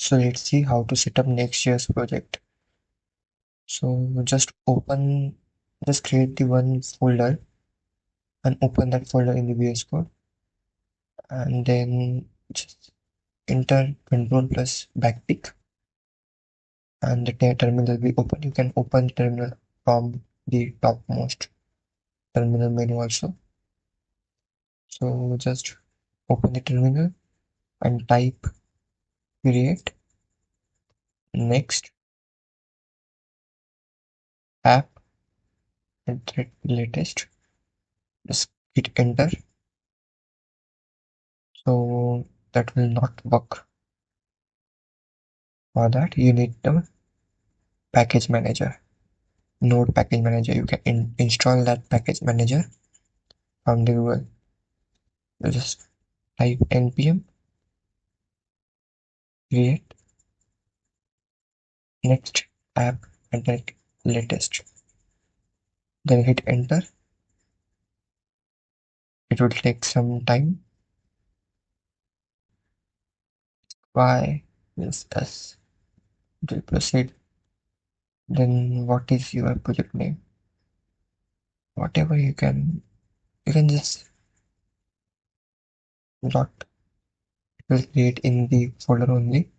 So let's see how to set up Next.js project. So just create the one folder and open that folder in the VS Code, and then just enter control plus backtick, and the terminal will be open. You can open the terminal from the topmost terminal menu also. So just open the terminal and type create next app and latest. Just hit enter. So that will not work. For that you need the package manager, node package manager. You can install that package manager from the Google. You just type npm create next app and then latest, then hit enter. It will take some time. Why? Yes, it will proceed. Then what is your project name? Whatever you can just not, it will create in the folder only.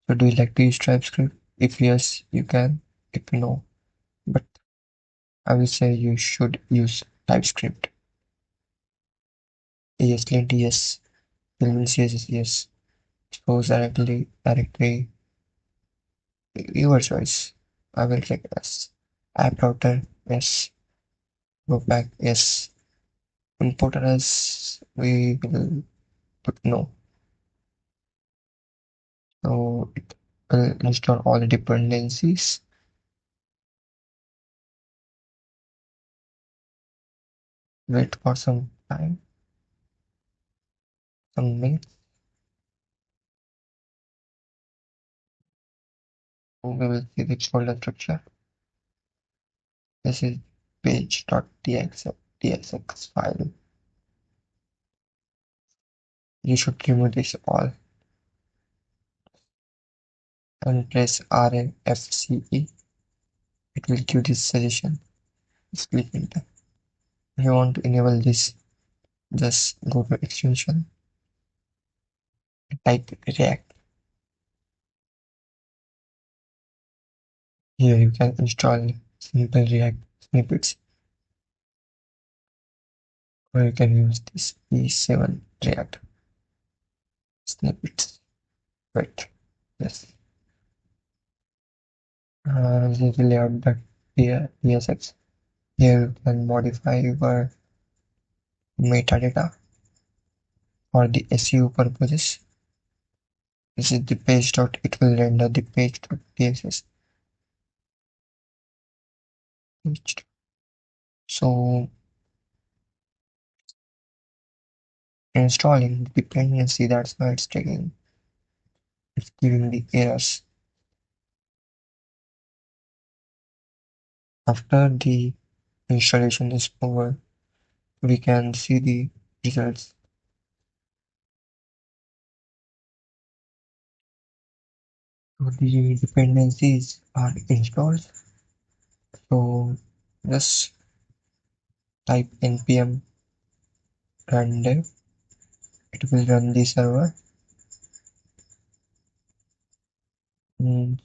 So do you like to use TypeScript? If yes, you can. If no, but I will say you should use TypeScript. ESLint, yes. Build CSS, yes. Expose directory, your choice. I will click yes. App router, yes. Go back, yes. Importer as we will put no. So it will install all the dependencies. Wait for some time, some minutes. We will see the folder structure. This is page.txx file. You should remove this all and press RNFCE. It will give this suggestion. Just click enter. If you want to enable this, just go to extension, type React. Here you can install simple React snippets, or you can use this E7 React snippets. Right. Yes. This is the layout.tsx. Here you can modify your metadata for the SEO purposes. This is the page dot, it will render the page.tss. So installing the dependency, that's why it's giving the errors. After the installation is over, we can see the results. So the dependencies are installed. So just type npm run dev. It will run the server.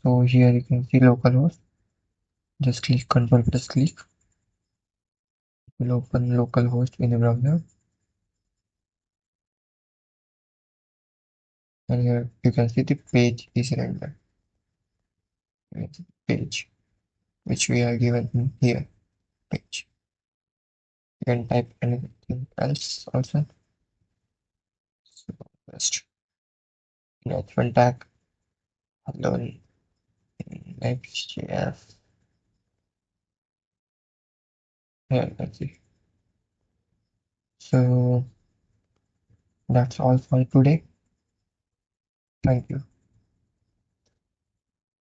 So here you can see localhost. Just click control plus click. It will open localhost in the browser. And here you can see the page is rendered. Page which we are given here. Page. You can type anything else also. So first, front tag, hello Next.js. Here, let's see. So that's all for today. Thank you.